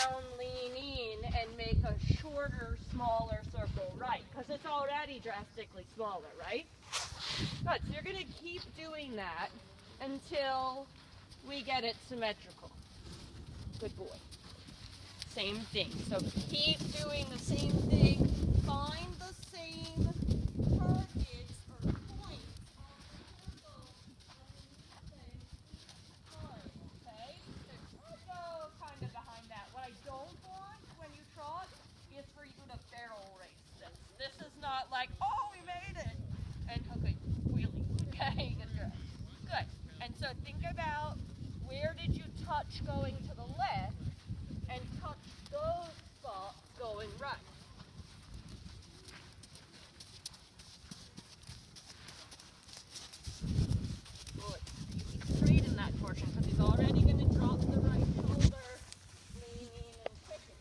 down, lean in, and make a shorter, smaller circle right, because it's already drastically smaller, right? Good, so you're going to keep doing that until we get it symmetrical. Good boy. Same thing, so keep doing the same thing, find the same targets or points on the circle okay? So go kind of behind that. What I don't want when you trot is for you to barrel race this. This is not like, oh, we made it, and okay, wheelie, okay, good girl. Good, and so think about where did you touch going to the left and touch those spots going right. Good. He's straight in that portion because he's already going to drop the right shoulder, leaning and kicking.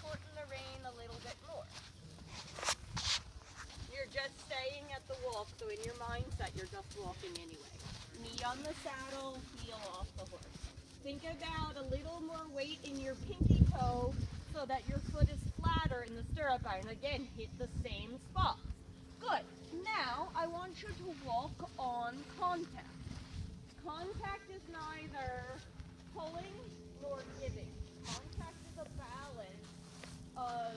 Shorten the rein a little bit more. You're just staying at the walk, so in your mindset, you're just walking anyway. Knee on the saddle, heel off the horse. Think about a little more weight in your pinky toe so that your foot is flatter in the stirrup iron. Again, hit the same spots. Good. Now, I want you to walk on contact. Contact is neither pulling nor giving. Contact is a balance of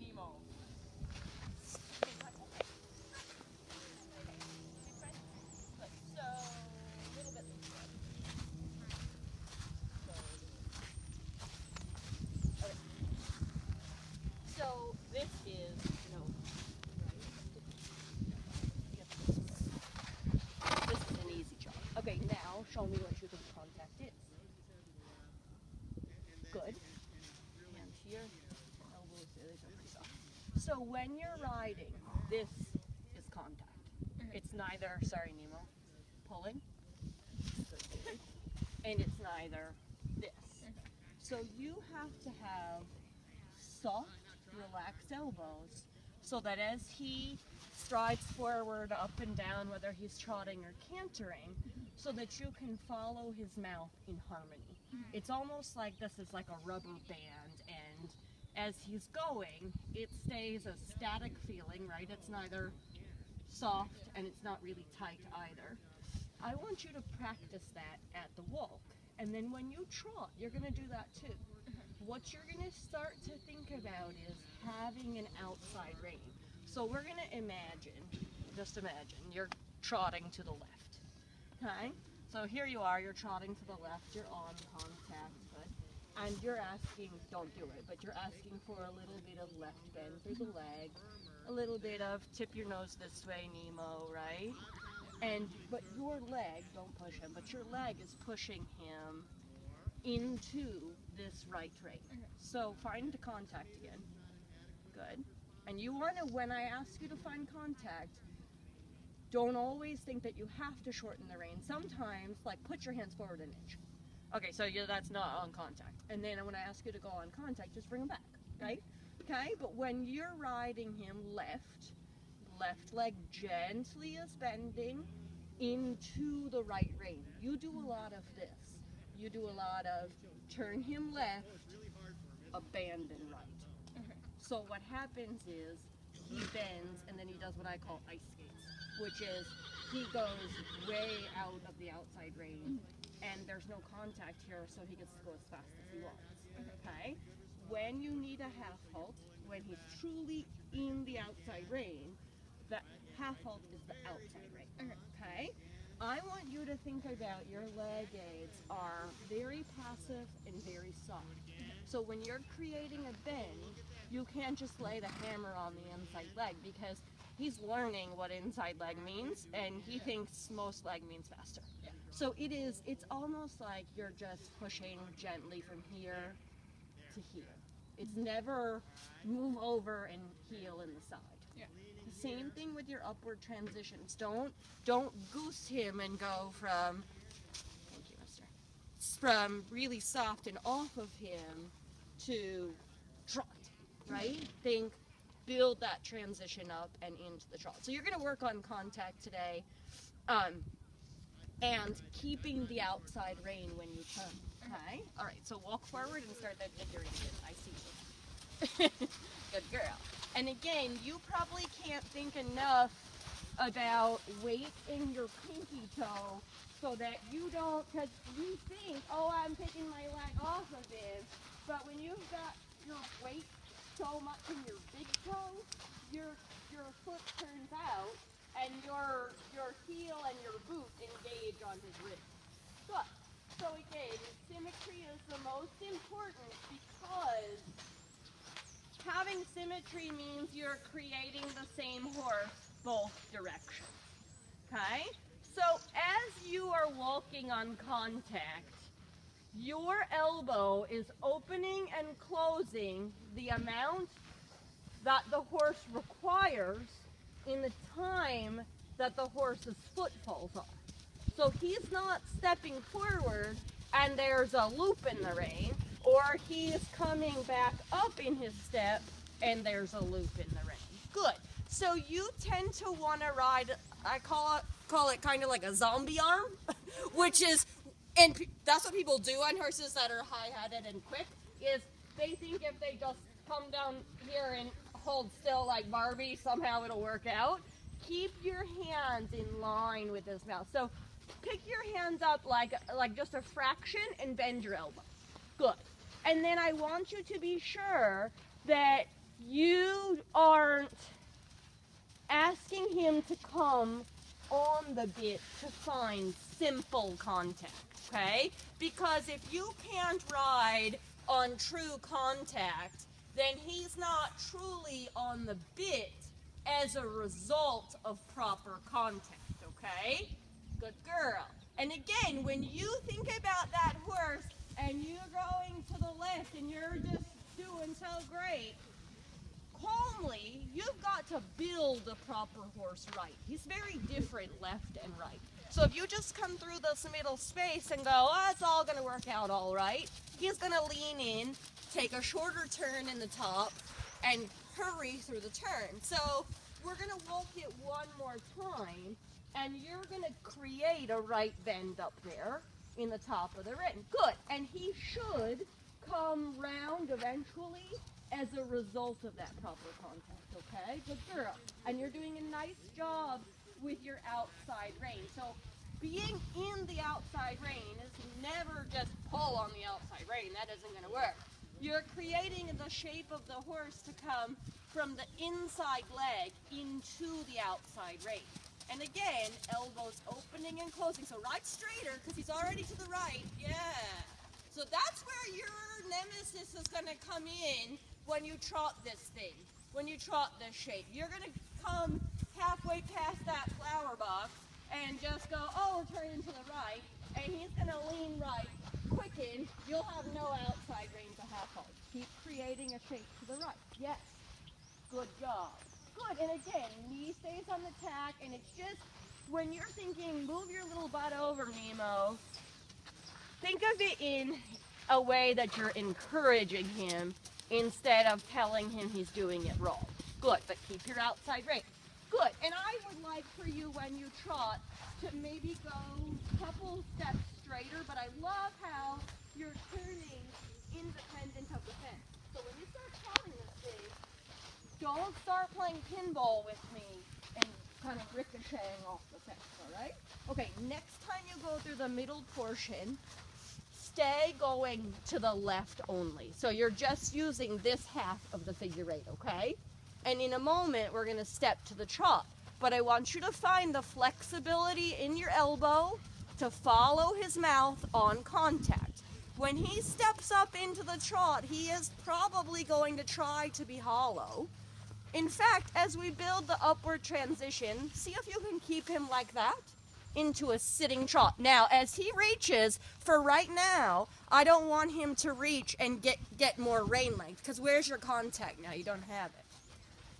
Nemo. So a little bit. Okay. So this is, this is an easy job. Okay, now show me what you think contact is. Good. Hand here, elbows, they are pretty soft. So when you're riding, this is contact. It's neither, sorry Nemo, pulling, and it's neither this. So you have to have soft, relaxed elbows so that as he strides forward, up and down, whether he's trotting or cantering, so that you can follow his mouth in harmony. It's almost like this is like a rubber band, and as he's going, it stays a static feeling, right? It's neither soft and it's not really tight either. I want you to practice that at the walk, and then when you trot, you're going to do that too. What you're going to start to think about is having an outside rein. So we're going to imagine, just imagine, you're trotting to the left, okay? So here you are, you're trotting to the left, you're on contact, good. And you're asking, don't do it, but you're asking for a little bit of left bend through the leg, a little bit of tip your nose this way, Nemo, right? But your leg, don't push him, but your leg is pushing him into this right rein. So find the contact again. Good. And you want to, when I ask you to find contact, don't always think that you have to shorten the rein. Sometimes, like, put your hands forward an inch. Okay, so that's not on contact. And then when I ask you to go on contact, just bring them back, right? Okay, but when you're riding him left leg gently is bending into the right rein. You do a lot of this. You do a lot of turn him left, abandon right. So what happens is he bends and then he does what I call ice skates, which is he goes way out of the outside rein and there's no contact here, so he gets to go as fast as he wants. Okay? When you need a half halt, when he's truly in the outside rein, the half halt is the outside rein. Okay? I want you to think about your leg aids are very passive and very soft. So when you're creating a bend, you can't just lay the hammer on the inside leg because he's learning what inside leg means and he thinks most leg means faster. So it's almost like you're just pushing gently from here to here. It's never move over and heel in the side. Yeah. Same thing with your upward transitions. Don't goose him and go from, thank you, mister, from really soft and off of him to trot, right? Think, build that transition up and into the trot. So you're going to work on contact today, and keeping the outside rein when you turn. Okay? All right, so walk forward and start that figure eight. I see you. Good girl. And again, you probably can't think enough about weight in your pinky toe so that you don't, because you think, oh, I'm taking my leg off of it, but when you've got your weight so much in your big toe, your foot turns out and your heel and your boot engage on his ribs. Good. So again, symmetry is the most important because having symmetry means you're creating the same horse both directions. Okay? So as you are walking on contact, your elbow is opening and closing the amount that the horse requires in the time that the horse's foot falls off. So he's not stepping forward and there's a loop in the rein, or he's coming back up in his step and there's a loop in the rein. Good. So you tend to want to ride, I call it kind of like a zombie arm, which is, and that's what people do on horses that are high-headed and quick, is they think if they just come down here and hold still like Barbie, somehow it'll work out. Keep your hands in line with his mouth. So pick your hands up like just a fraction and bend your elbow. Good. And then I want you to be sure that you aren't asking him to come on the bit to find simple contact, okay? Because if you can't ride on true contact, then he's not truly on the bit as a result of proper contact, okay? Good girl. And again, when you think about that horse and you're going to the left and you're just doing so great, calmly, you've got to build a proper horse right. He's very different left and right. So if you just come through this middle space and go, oh, it's all going to work out all right, he's going to lean in, take a shorter turn in the top, and hurry through the turn. So we're going to walk it one more time, and you're going to create a right bend up there in the top of the rein. Good. And he should come round eventually as a result of that proper contact, okay? Good girl. And you're doing a nice job with your outside rein. So being in the outside rein is never just pull on the outside rein. That isn't going to work. You're creating the shape of the horse to come from the inside leg into the outside rein. And again, elbows opening and closing. So ride straighter because he's already to the right. Yeah. So that's where your nemesis is going to come in when you trot this thing, when you trot this shape. You're going to come halfway past that flower box and just go, oh, we're turning to the right, and he's going to lean right, quicken. You'll have no outside rein to half hold. Keep creating a shape to the right. Yes. Good job. Good. And again, knee stays on the tack, and it's just when you're thinking, move your little butt over, Nemo, think of it in a way that you're encouraging him instead of telling him he's doing it wrong. Good, but keep your outside rein. Good, and I would like for you when you trot to maybe go a couple steps straighter, but I love how you're turning independent of the fence. So when you start trotting this thing, don't start playing pinball with me and kind of ricocheting off the fence, all right? Okay, next time you go through the middle portion, stay going to the left only. So you're just using this half of the figure eight, okay? And in a moment, we're going to step to the trot. But I want you to find the flexibility in your elbow to follow his mouth on contact. When he steps up into the trot, he is probably going to try to be hollow. In fact, as we build the upward transition, see if you can keep him like that into a sitting trot. Now, as he reaches, for right now, I don't want him to reach and get more rein length, because where's your contact now? You don't have it.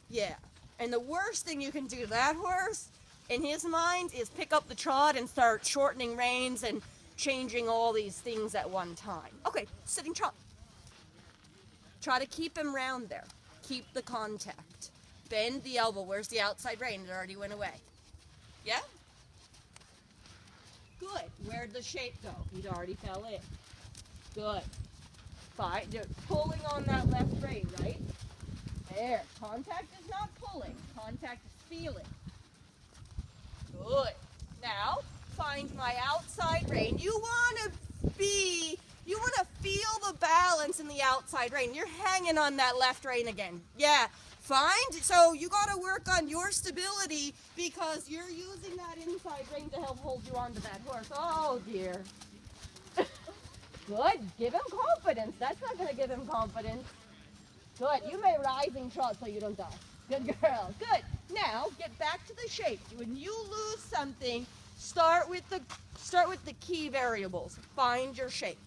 Yeah. And the worst thing you can do to that horse, in his mind, is pick up the trot and start shortening reins and changing all these things at one time. Okay, sitting trot. Try to keep him round there. Keep the contact. Bend the elbow. Where's the outside rein? It already went away. Yeah? Good. Where'd the shape go? He'd already fell in. Good. Fine. You're pulling on that left rein, right? There. Contact is not pulling. Contact is feeling. Good. Now, find my outside rein. You want to feel the balance in the outside rein. You're hanging on that left rein again. Yeah. So you got to work on your stability because you're using that inside rein to help hold you onto that horse. Oh, dear. Good. Give him confidence. That's not going to give him confidence. Good. You may rising trot so you don't die. Good girl. Good. Now, get back to the shape. When you lose something, start with the key variables. Find your shape.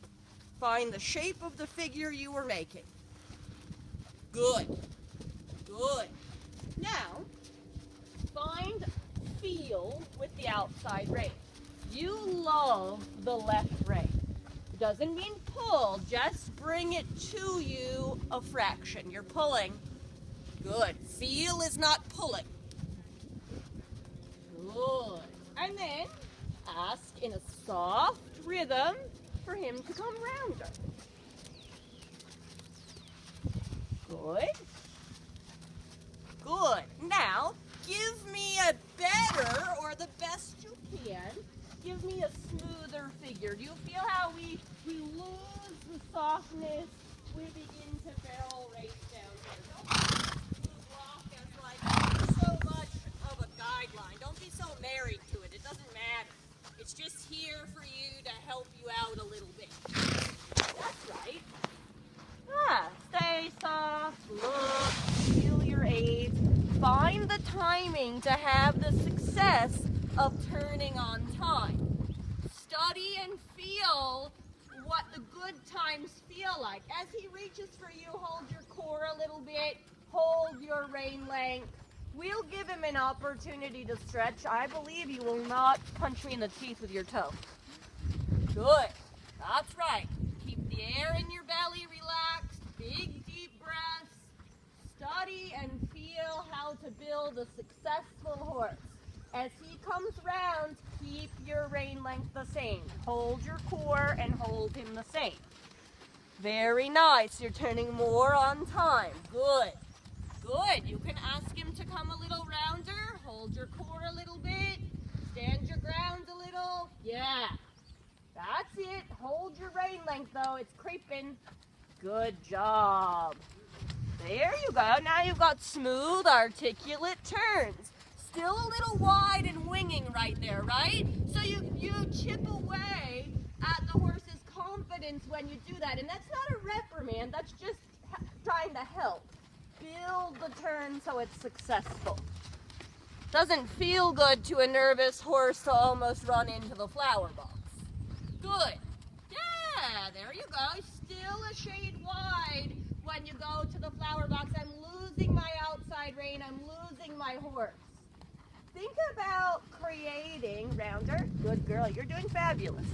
Find the shape of the figure you were making. Good. Good. Now, find feel with the outside rein. You love the left rein. Doesn't mean pull, just bring it to you a fraction. You're pulling. Good. Feel is not pulling. Good. And then ask in a soft rhythm for him to come rounder. Good. Good. Now, give me a better, or the best you can, give me a smoother figure. Do you feel how we lose the softness? We begin to barrel race down here. Don't block as like so much of a guideline. Don't be so married to it. It doesn't matter. It's just here for you to help you out a little bit. That's right. Stay soft, look, feel your aids. Find the timing to have the success of turning on time. Study and feel what the good times feel like. As he reaches for you, hold your core a little bit, hold your rein length. We'll give him an opportunity to stretch. I believe you will not punch me in the teeth with your toe. Good. That's right. Keep the air in your belly relaxed. Big, deep breaths. Study and feel how to build a successful horse. As he comes round, keep your rein length the same. Hold your core and hold him the same. Very nice. You're turning more on time. Good. Good. You can ask him to come a little rounder. Hold your core a little bit. Stand your ground a little. Yeah. That's it. Hold your rein length, though. It's creeping. Good job. There you go. Now you've got smooth, articulate turns. Still a little wide and winging right there, right? So you chip away at the horse's confidence when you do that. And that's not a reprimand. That's just trying to help. Build the turn so it's successful. Doesn't feel good to a nervous horse to almost run into the flower box. Good. Yeah, there you go. Still a shade wide when you go to the flower box. I'm losing my outside rein. I'm losing my horse. Think about creating, rounder, good girl, you're doing fabulous.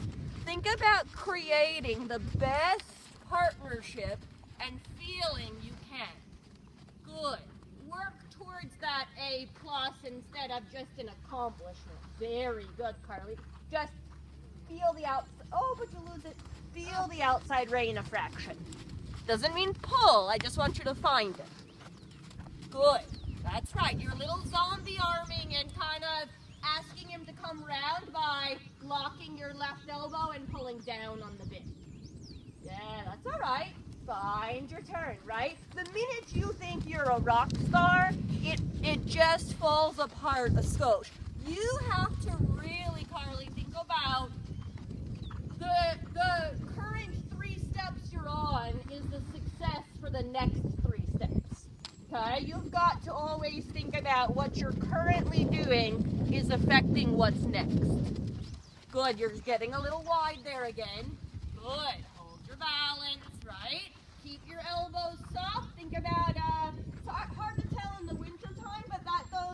Think about creating the best partnership and feeling you can. Good. Work towards that A+ instead of just an accomplishment. Very good, Carly. Just feel the outside, oh, but you lose it. Feel the outside rein a fraction. Doesn't mean pull, I just want you to find it. Good. That's right. You're a little zombie arming and kind of asking him to come round by locking your left elbow and pulling down on the bit. Yeah, that's all right. Find your turn, right? The minute you think you're a rock star, it just falls apart a skosh. You have to really, Carly, think about the current 3 steps you're on is the success for the next 3 steps. Okay, you've got to always think about what you're currently doing is affecting what's next. Good, you're getting a little wide there again. Good, hold your balance, right? Keep your elbows soft. Think about